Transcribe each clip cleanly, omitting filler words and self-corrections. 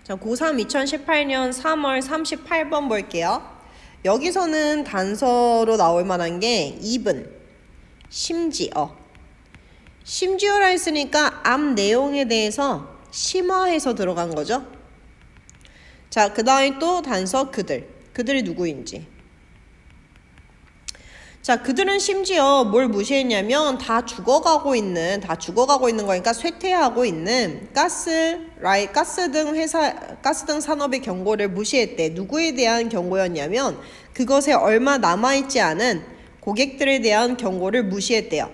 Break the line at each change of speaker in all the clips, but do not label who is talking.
자, 고3 2018년 3월 38번 볼게요. 여기서는 단서로 나올 만한 게 even, 심지어. 심지어라 했으니까 앞 내용에 대해서 심화해서 들어간 거죠. 자, 그 다음에 또 단서 그들. 그들이 누구인지. 자, 그들은 심지어 뭘 무시했냐면 다 죽어가고 있는 거니까 쇠퇴하고 있는 가스 등 산업의 경고를 무시했대. 누구에 대한 경고였냐면 그것에 얼마 남아있지 않은 고객들에 대한 경고를 무시했대요.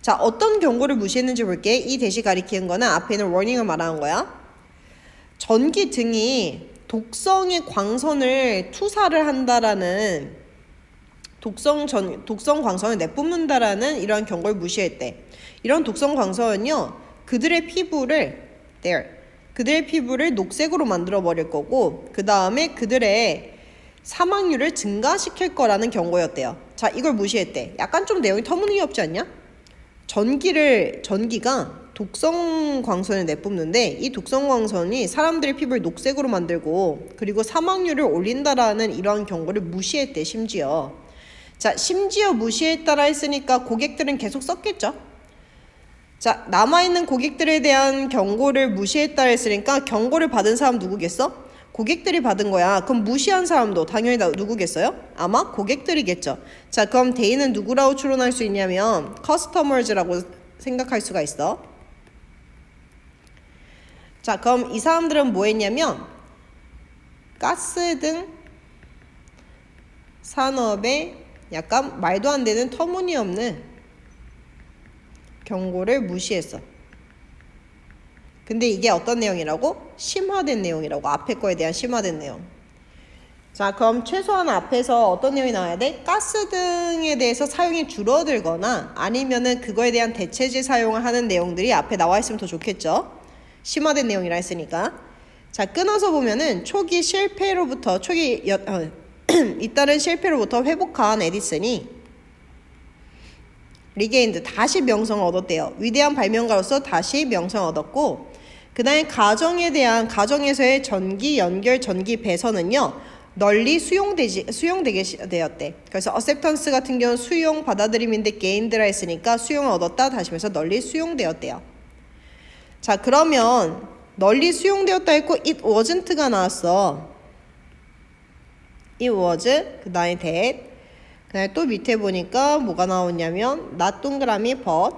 자, 어떤 경고를 무시했는지 볼게. 이 대시 가리키는 거는 앞에 있는 워닝을 말하는 거야. 전기 등이 독성의 광선을 투사를 한다라는 독성 광선을 내뿜는다라는 이러한 경고를 무시했대. 이런 독성 광선은요, 그들의 피부를 녹색으로 만들어 버릴 거고, 그 다음에 그들의 사망률을 증가시킬 거라는 경고였대요. 자, 이걸 무시했대. 약간 좀 내용이 터무니없지 않냐? 전기가 독성 광선을 내뿜는데 이 독성 광선이 사람들의 피부를 녹색으로 만들고 그리고 사망률을 올린다라는 이러한 경고를 무시했대. 자, 심지어 무시했다라 했으니까 고객들은 계속 썼겠죠. 자, 남아있는 고객들에 대한 경고를 무시했다 했으니까 경고를 받은 사람 누구겠어? 고객들이 받은 거야. 그럼 무시한 사람도 당연히 누구겠어요? 아마 고객들이겠죠. 자, 그럼 대의는 누구라고 추론할 수 있냐면 customers라고 생각할 수가 있어. 자, 그럼 이 사람들은 뭐 했냐면 가스 등 산업의 약간 말도 안 되는 터무니없는 경고를 무시했어. 근데 이게 어떤 내용이라고? 심화된 내용이라고. 앞에 거에 대한 심화된 내용. 자, 그럼 최소한 앞에서 어떤 내용이 나와야 돼? 가스 등에 대해서 사용이 줄어들거나 아니면은 그거에 대한 대체제 사용을 하는 내용들이 앞에 나와 있으면 더 좋겠죠. 심화된 내용이라 했으니까. 자, 끊어서 보면은 잇따른 실패로부터 회복한 에디슨이 리게인드 다시 명성을 얻었대요. 위대한 발명가로서 다시 명성을 얻었고, 그 다음에 가정에서의 전기 연결 전기 배선은요 널리 수용되게 되었대. 그래서 acceptance 같은 경우는 수용 받아들임인데 gained라 했으니까 수용을 얻었다 다시 해서 널리 수용되었대요. 자, 그러면 널리 수용되었다 했고 it wasn't가 나왔어. it was, 그 다음에 that, 그 다음에 또 밑에 보니까 뭐가 나오냐면 not 동그라미 but.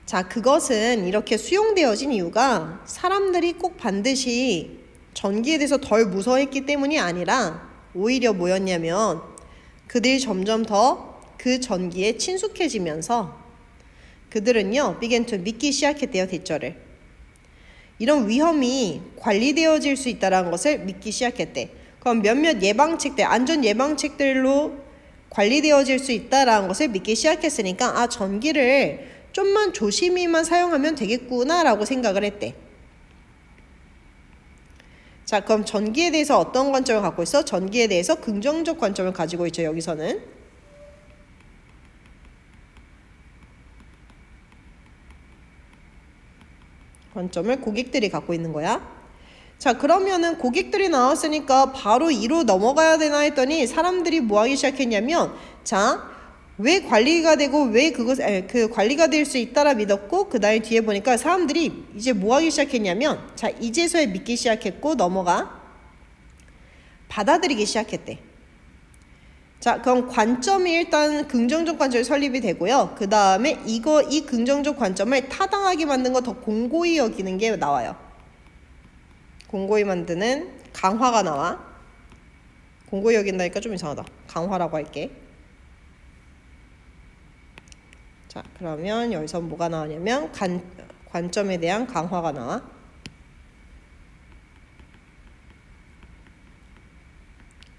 자, 그것은 이렇게 수용되어진 이유가 사람들이 꼭 반드시 전기에 대해서 덜 무서워했기 때문이 아니라 오히려 뭐였냐면 그들이 점점 더 그 전기에 친숙해지면서 그들은요 began to 믿기 시작했대요. 대절을. 이런 위험이 관리되어질 수 있다는 것을 믿기 시작했대. 그럼 몇몇 예방책들, 안전 예방책들로 관리되어질 수 있다는 것을 믿기 시작했으니까 전기를 좀만 조심히만 사용하면 되겠구나 라고 생각을 했대. 자, 그럼 전기에 대해서 어떤 관점을 갖고 있어? 전기에 대해서 긍정적 관점을 가지고 있죠. 여기서는. 관점을 고객들이 갖고 있는 거야. 자, 그러면은 고객들이 나왔으니까 바로 2로 넘어가야 되나 했더니 사람들이 뭐 하기 시작했냐면, 자, 왜 관리가 되고 왜 그 관리가 될 수 있다라 믿었고, 그 다음에 뒤에 보니까 사람들이 이제 뭐 하기 시작했냐면, 자, 이제서야 믿기 시작했고 받아들이기 시작했대. 자, 그럼 관점이 일단 긍정적 관점이 설립이 되고요. 그 다음에 이 긍정적 관점을 타당하게 만든 거 더 공고히 여기는 게 나와요. 공고히 만드는 강화가 나와. 공고히 여긴다니까 좀 이상하다. 강화라고 할게. 자, 그러면 여기서 뭐가 나오냐면 관점에 대한 강화가 나와.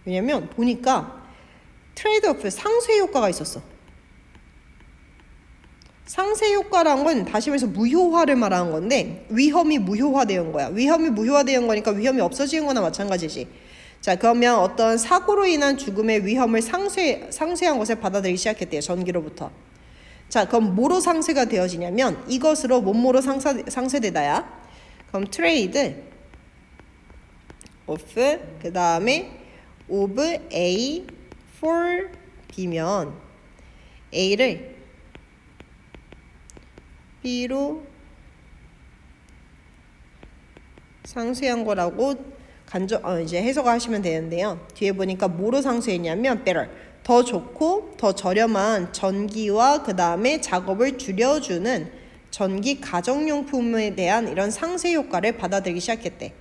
왜냐면 보니까 트레이드오프 상쇄 효과가 있었어. 상쇄 효과란 건 다시 말해서 무효화를 말하는 건데 위험이 무효화되는 거야. 위험이 무효화되는 거니까 위험이 없어지는 거나 마찬가지지. 자, 그러면 어떤 사고로 인한 죽음의 위험을 상쇄한 것을 받아들이기 시작했대요. 전기로부터. 자, 그럼 뭐로 상쇄가 되어지냐면 이것으로 몸으로 상쇄되다야. 그럼 trade of 그 다음에 of A for B면 A를 B로 상쇄한 거라고 이제 해석하시면 되는데요. 뒤에 보니까 뭐로 상쇄했냐면 better, 더 좋고 더 저렴한 전기와 그 다음에 작업을 줄여주는 전기 가정용품에 대한 이런 상쇄 효과를 받아들이기 시작했대.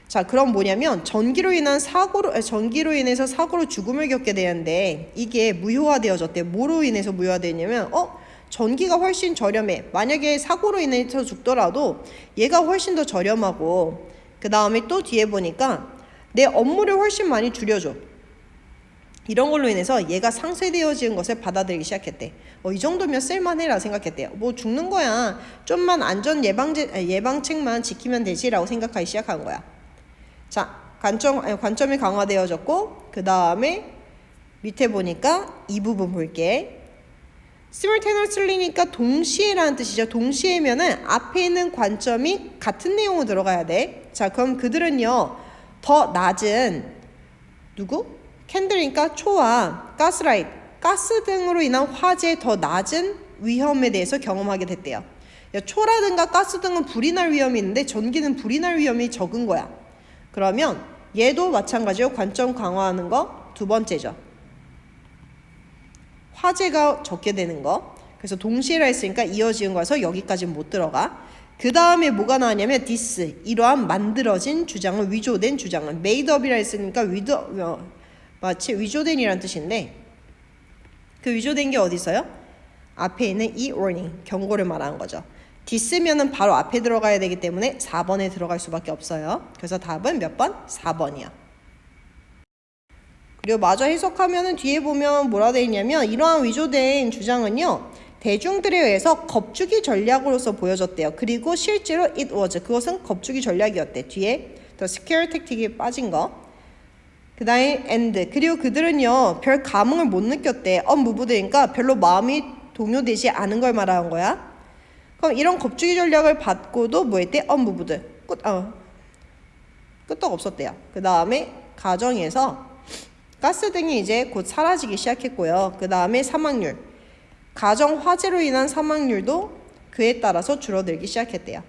자, 그럼 뭐냐면 전기로 인해서 사고로 죽음을 겪게 되는데 이게 무효화되어졌대. 뭐로 인해서 무효화되냐면 전기가 훨씬 저렴해. 만약에 사고로 인해서 죽더라도 얘가 훨씬 더 저렴하고 그 다음에 또 뒤에 보니까 내 업무를 훨씬 많이 줄여줘. 이런 걸로 인해서 얘가 상쇄되어지는 것을 받아들이기 시작했대. 이 정도면 쓸만해라 생각했대요. 뭐 죽는 거야. 좀만 안전 예방책만 지키면 되지라고 생각하기 시작한 거야. 자, 관점이 강화되어졌고 그 다음에 밑에 보니까 이 부분 볼게. simultaneously니까 동시에라는 뜻이죠. 동시에면은 앞에 있는 관점이 같은 내용으로 들어가야 돼. 자, 그럼 그들은요 더 낮은 누구? 캔들이니까 초와 가스라이트, 가스 등으로 인한 화재의 더 낮은 위험에 대해서 경험하게 됐대요. 초라든가 가스 등은 불이 날 위험이 있는데 전기는 불이 날 위험이 적은 거야. 그러면 얘도 마찬가지로 관점 강화하는 거 두 번째죠. 화재가 적게 되는 거. 그래서 동시에라 했으니까 이어지는 거라서 여기까지는 못 들어가. 그 다음에 뭐가 나왔냐면 this, 이러한 만들어진 주장은 위조된 주장은 made up이라 했으니까 마치 위조된이라는 뜻인데 그 위조된 게 어디 있어요? 앞에 있는 이 warning, 경고를 말하는 거죠. this면은 바로 앞에 들어가야 되기 때문에 4번에 들어갈 수밖에 없어요. 그래서 답은 몇 번? 4번이야. 그리고 마저 해석하면은 뒤에 보면 뭐라 되어 있냐면 이러한 위조된 주장은요 대중들에 의해서 겁주기 전략으로서 보여졌대요. 그리고 실제로 it was, 그것은 겁주기 전략이었대. 뒤에 더 scare tactic이 빠진 거. 그 다음에 and, 그리고 그들은요 별 감흥을 못 느꼈대. unmoved니까 별로 마음이 동요되지 않은 걸 말하는 거야. 그럼 이런 겁주기 전략을 받고도 뭐 했대? unmoved, 끄떡 없었대요. 그 다음에 가정에서 가스 등이 이제 곧 사라지기 시작했고요. 그 다음에 사망률, 가정 화재로 인한 사망률도 그에 따라서 줄어들기 시작했대요.